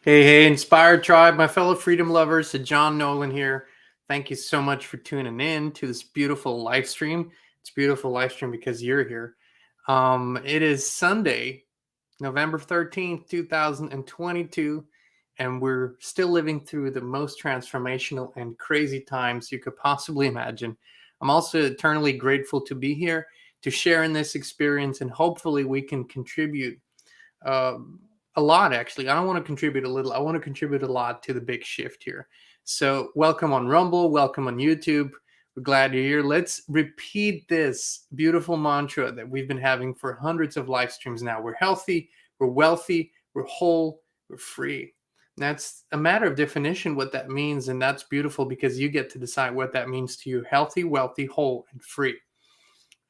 Hey, hey, Inspired Tribe, my fellow freedom lovers, John Nolan here. Thank you so much for tuning in to this beautiful live stream. It's a beautiful live stream because you're here. It is Sunday, November 13th, 2022, and we're still living through the most transformational and crazy times you could possibly imagine. I'm also eternally grateful to be here to share in this experience, and hopefully we can contribute uh, a lot. Actually, I don't want to contribute a little, I want to contribute a lot to the big shift here. So welcome on Rumble, welcome on YouTube. We're glad you're here. Let's repeat this beautiful mantra that we've been having for hundreds of live streams now. We're healthy, we're wealthy, we're whole, we're free. And that's a matter of definition what that means, and that's beautiful because you get to decide what that means to you: healthy, wealthy, whole, and free.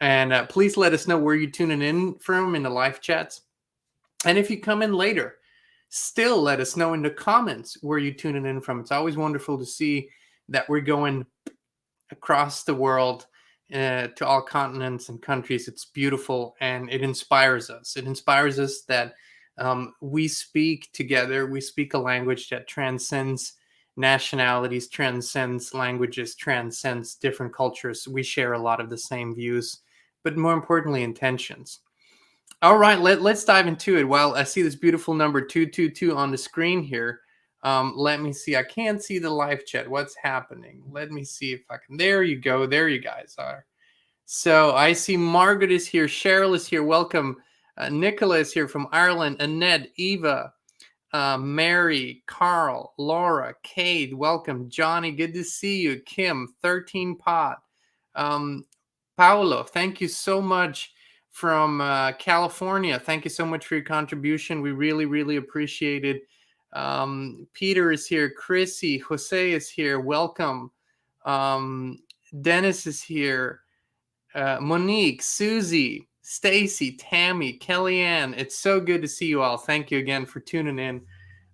And please let us know where you're tuning in from in the live chats. And if you come in later, still let us know in the comments where you're tuning in from. It's always wonderful to see that we're going across the world to all continents and countries. It's beautiful and it inspires us. It inspires us that we speak together. We speak a language that transcends nationalities, transcends languages, transcends different cultures. We share a lot of the same views, but more importantly, intentions. All right, let's dive into it. Well, I see this beautiful number 222 on the screen here. Let me see. I can't see the live chat. What's happening? Let me see if I can. There you go. There you guys are. So I see Margaret is here. Cheryl is here. Welcome. Nicola is here from Ireland. Annette, Eva, Mary, Carl, Laura, Kate, welcome. Johnny, good to see you. Kim, 13 Pot. Paolo, thank you so much from California. Thank you so much for your contribution. We really, really appreciate it. Peter is here. Chrissy, Jose is here. Welcome. Dennis is here. Monique, Susie, Stacy, Tammy, Kellyanne. It's so good to see you all. Thank you again for tuning in.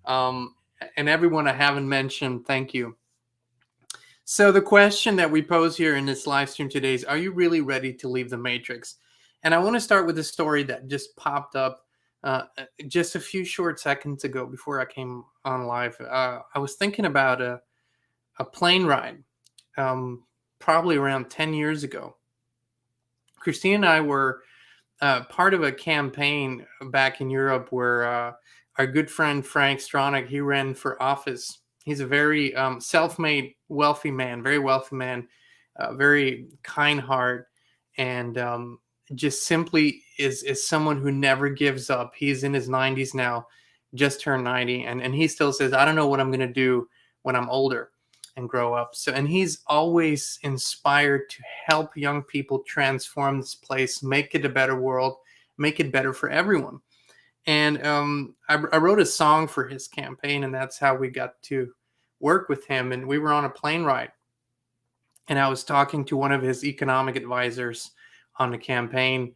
And everyone I haven't mentioned, thank you. So the question that we pose here in this live stream today is, are you really ready to leave the matrix? And I want to start with a story that just popped up just a few short seconds ago before I came on live. I was thinking about a plane ride probably around 10 years ago. Christine and I were part of a campaign back in Europe where our good friend Frank Stronach, he ran for office. He's a very self-made, wealthy man, very wealthy man, very kind heart, and just simply is someone who never gives up. He's in his 90s now, just turned 90, and he still says, I don't know what I'm going to do when I'm older and grow up. So, and he's always inspired to help young people transform this place, make it a better world, make it better for everyone. And I wrote a song for his campaign, and that's how we got to work with him. And we were on a plane ride, and I was talking to one of his economic advisors on the campaign,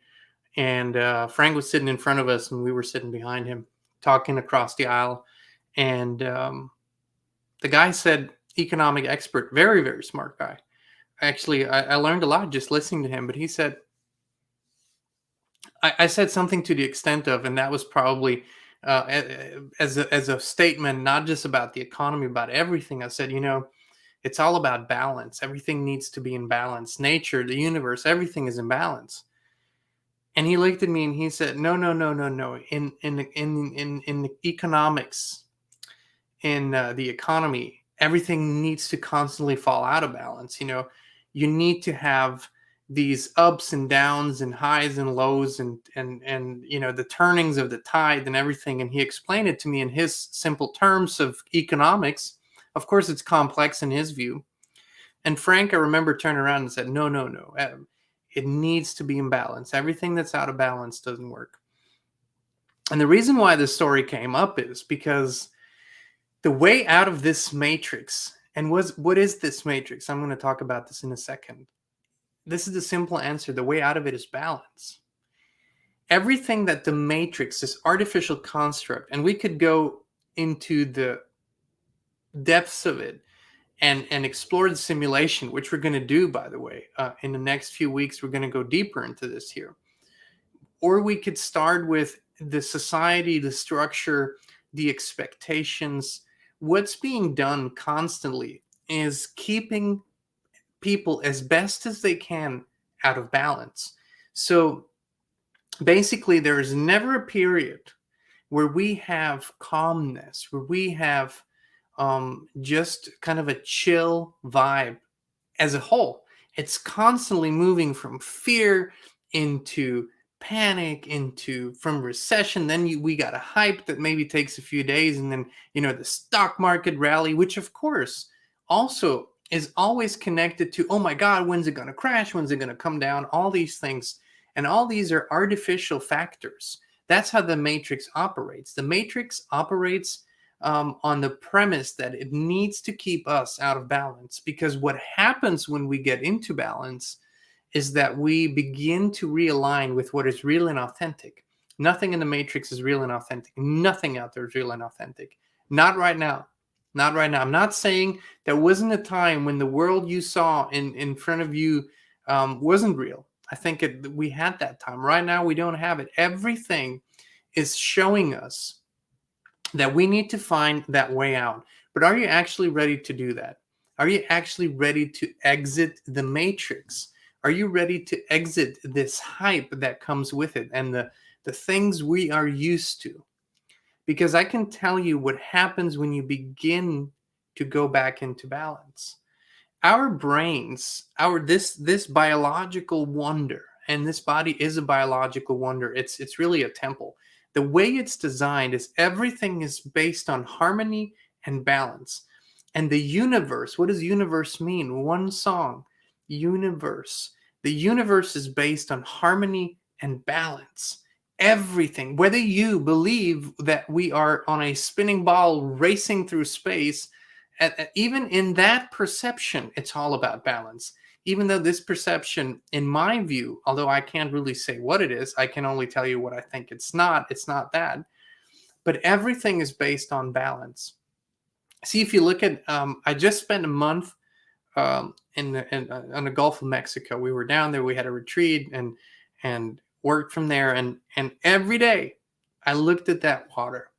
and Frank was sitting in front of us, and we were sitting behind him, talking across the aisle. And the guy said, economic expert, very, very smart guy. Actually, I learned a lot just listening to him, but he said, I said something to the extent of, and that was probably as a statement, not just about the economy, about everything. I said, it's all about balance. Everything needs to be in balance. Nature, the universe, everything is in balance. And he looked at me and he said, no, no, no, no, no. In the economics, in the economy, everything needs to constantly fall out of balance. You need to have these ups and downs and highs and lows and the turnings of the tide and everything. And he explained it to me in his simple terms of economics. Of course, it's complex in his view. And Frank, I remember, turned around and said, no, no, no. It needs to be in balance. Everything that's out of balance doesn't work. And the reason why this story came up is because the way out of this matrix, and what is this matrix? I'm going to talk about this in a second. This is the simple answer. The way out of it is balance. Everything that the matrix, this artificial construct, and we could go into the depths of it and explore the simulation, which we're going to do, by the way. In the next few weeks, we're going to go deeper into this here. Or we could start with the society, the structure, the expectations. What's being done constantly is keeping people as best as they can out of balance. So basically, there is never a period where we have calmness, where we have just kind of a chill vibe as a whole. It's constantly moving from fear into panic, into from recession. Then we got a hype that maybe takes a few days, and then the stock market rally, which of course also is always connected to, oh my God, when's it going to crash? When's it going to come down? All these things, and all these are artificial factors. That's how the matrix operates. The matrix operates on the premise that it needs to keep us out of balance, because what happens when we get into balance is that we begin to realign with what is real and authentic. Nothing in the matrix is real and authentic. Nothing out there is real and authentic. Not right now. Not right now. I'm not saying there wasn't a time when the world you saw in front of you wasn't real. I think we had that time. Right now, we don't have it. Everything is showing us that we need to find that way out. But are you actually ready to do that? Are you actually ready to exit the matrix? Are you ready to exit this hype that comes with it and the things we are used to? Because I can tell you what happens when you begin to go back into balance. Our brains, this biological wonder, and this body is a biological wonder. It's really a temple. The way it's designed is everything is based on harmony and balance. And the universe, what does universe mean? One song, universe. The universe is based on harmony and balance. Everything, whether you believe that we are on a spinning ball racing through space, even in that perception, it's all about balance. Even though this perception, in my view, although I can't really say what it is, I can only tell you what I think it's not that. But everything is based on balance. See, if you look at, I just spent a month on the Gulf of Mexico. We were down there, we had a retreat and worked from there. And every day I looked at that water.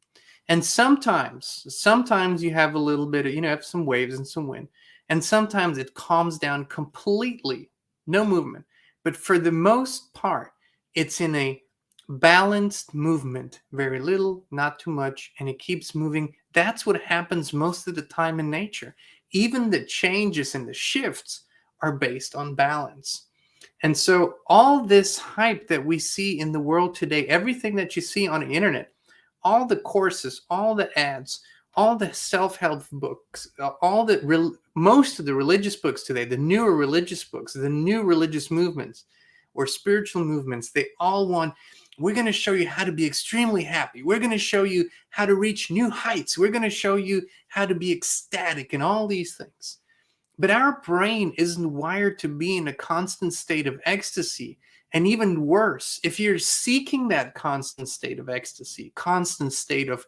And sometimes you have a little bit of, have some waves and some wind. And sometimes it calms down completely, no movement. But for the most part, it's in a balanced movement, very little, not too much, and it keeps moving. That's what happens most of the time in nature. Even the changes and the shifts are based on balance. And so all this hype that we see in the world today, everything that you see on the internet, all the courses, all the ads, all the self-help books, most of the religious books today, the newer religious books, the new religious movements or spiritual movements, they all want, we're going to show you how to be extremely happy. We're going to show you how to reach new heights. We're going to show you how to be ecstatic and all these things. But our brain isn't wired to be in a constant state of ecstasy. And even worse, if you're seeking that constant state of ecstasy, constant state of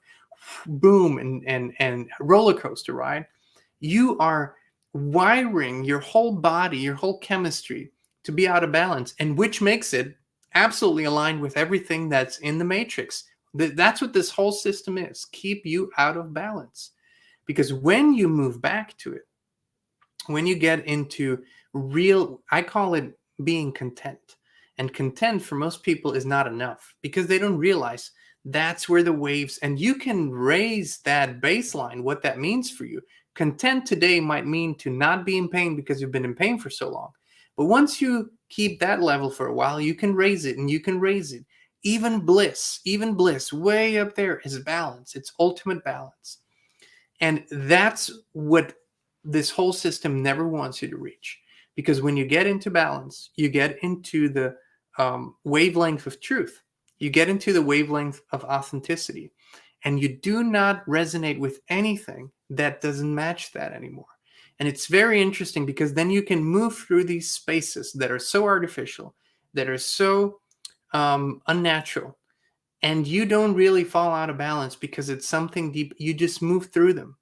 boom and roller coaster ride, you are wiring your whole body, your whole chemistry to be out of balance, and which makes it absolutely aligned with everything that's in the matrix. That's what this whole system is, keep you out of balance. Because when you move back to it, when you get into real, I call it being content. And content for most people is not enough because they don't realize that's where the waves, and you can raise that baseline, what that means for you. Content today might mean to not be in pain because you've been in pain for so long. But once you keep that level for a while, you can raise it and you can raise it. Even bliss, way up there is balance. It's ultimate balance. And that's what this whole system never wants you to reach. Because when you get into balance, you get into the wavelength of truth. You get into the wavelength of authenticity. And you do not resonate with anything that doesn't match that anymore. And it's very interesting because then you can move through these spaces that are so artificial, that are so unnatural. And you don't really fall out of balance because it's something deep. You just move through them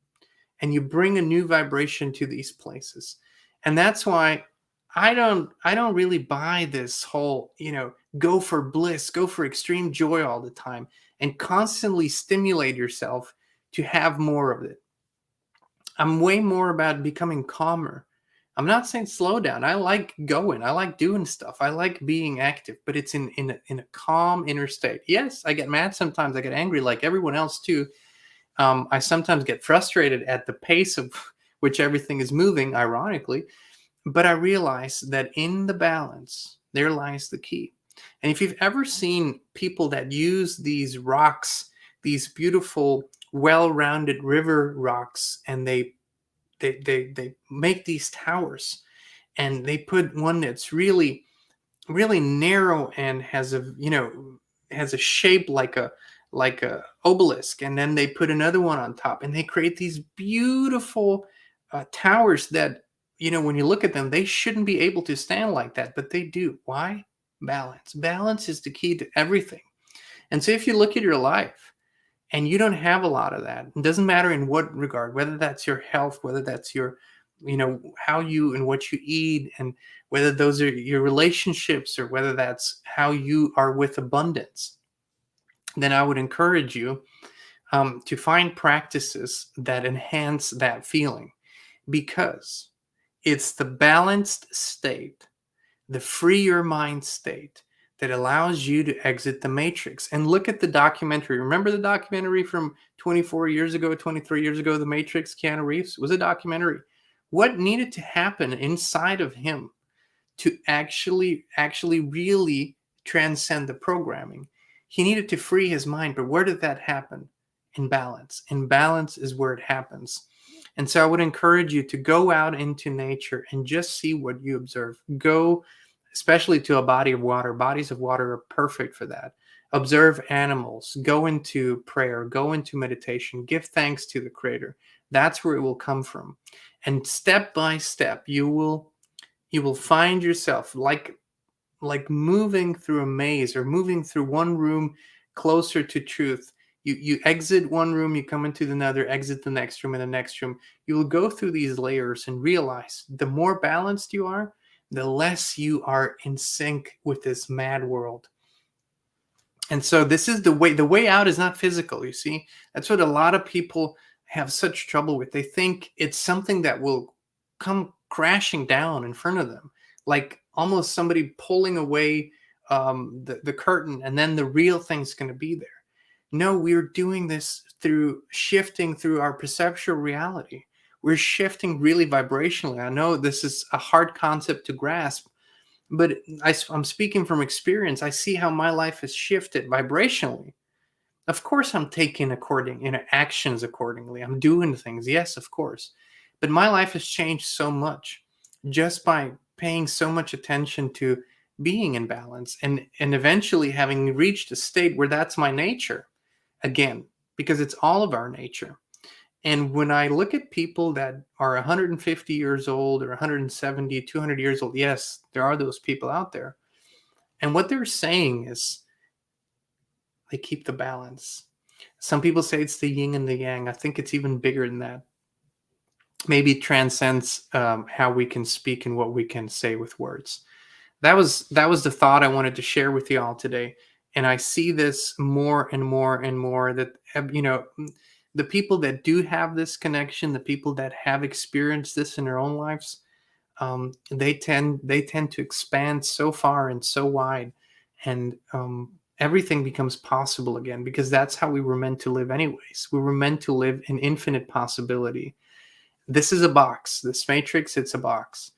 and you bring a new vibration to these places. And that's why I don't really buy this whole, go for bliss, go for extreme joy all the time. and constantly stimulate yourself to have more of it. I'm way more about becoming calmer. I'm not saying slow down. I like going. I like doing stuff. I like being active, but it's in a calm inner state. Yes, I get mad sometimes. I get angry like everyone else too. I sometimes get frustrated at the pace of which everything is moving, ironically, but I realize that in the balance, there lies the key. And if you've ever seen people that use these rocks, these beautiful, well-rounded river rocks, and they make these towers, and they put one that's really narrow and has a shape like a obelisk, and then they put another one on top, and they create these beautiful towers that, when you look at them, they shouldn't be able to stand like that, but they do. Why? Balance is the key to everything. And so if you look at your life and you don't have a lot of that, it doesn't matter in what regard, whether that's your health, whether that's your, how you and what you eat, and whether those are your relationships, or whether that's how you are with abundance, then I would encourage you to find practices that enhance that feeling, because it's the balanced state, the free your mind state, that allows you to exit the matrix. And look at the documentary. Remember the documentary from 24 years ago, 23 years ago, The Matrix? Keanu Reeves was a documentary. What needed to happen inside of him to actually really transcend the programming? He needed to free his mind. But where did that happen? In balance. In balance is where it happens. And so I would encourage you to go out into nature and just see what you observe. Go especially to a body of water. Bodies of water are perfect for that. Observe animals, go into prayer, go into meditation, give thanks to the Creator. That's where it will come from. And step by step, you will find yourself like moving through a maze, or moving through one room closer to truth. You exit one room, you come into another, exit the next room, and the next room. You will go through these layers and realize the more balanced you are, the less you are in sync with this mad world. And so this is the way. The way out is not physical, you see. That's what a lot of people have such trouble with. They think it's something that will come crashing down in front of them, like almost somebody pulling away the curtain, and then the real thing's going to be there. No, we're doing this through shifting through our perceptual reality. We're shifting really vibrationally. I know this is a hard concept to grasp, but I'm speaking from experience. I see how my life has shifted vibrationally. Of course, I'm taking actions accordingly. I'm doing things, yes, of course. But my life has changed so much just by paying so much attention to being in balance, and eventually having reached a state where that's my nature again, because it's all of our nature. And when I look at people that are 150 years old, or 170, 200 years old, yes, there are those people out there. And what they're saying is they keep the balance. Some people say it's the yin and the yang. I think it's even bigger than that. Maybe it transcends how we can speak and what we can say with words. That was the thought I wanted to share with you all today. And I see this more and more and more, that, the people that do have this connection, the people that have experienced this in their own lives, they tend to expand so far and so wide, and everything becomes possible again, because that's how we were meant to live anyways. We were meant to live in infinite possibility. This is a box. This matrix, it's a box,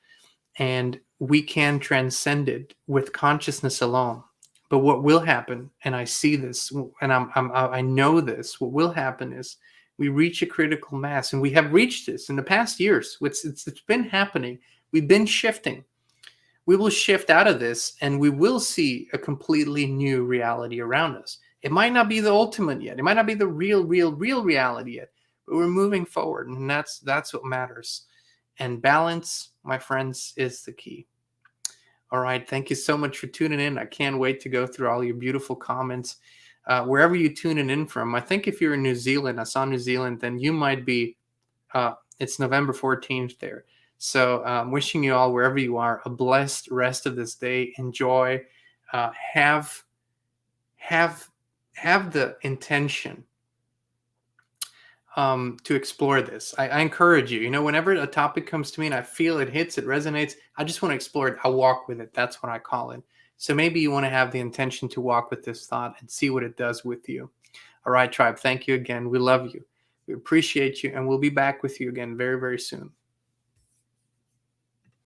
and we can transcend it with consciousness alone. But what will happen, and I see this, and I know this, what will happen is we reach a critical mass, and we have reached this in the past years. It's been happening. We've been shifting. We will shift out of this, and we will see a completely new reality around us. It might not be the ultimate yet. It might not be the real reality yet, but we're moving forward, and that's what matters. And balance, my friends, is the key. All right. Thank you so much for tuning in. I can't wait to go through all your beautiful comments. Wherever you tuning in from, I think if you're in New Zealand, I saw New Zealand, then you might be, it's November 14th there. So I'm wishing you all, wherever you are, a blessed rest of this day. Enjoy. Have have the intention to explore this. I encourage you. Whenever a topic comes to me and I feel it hits, it resonates, I just want to explore it. I walk with it. That's what I call it. So maybe you want to have the intention to walk with this thought and see what it does with you. All right, tribe. Thank you again. We love you. We appreciate you, and we'll be back with you again very, very soon.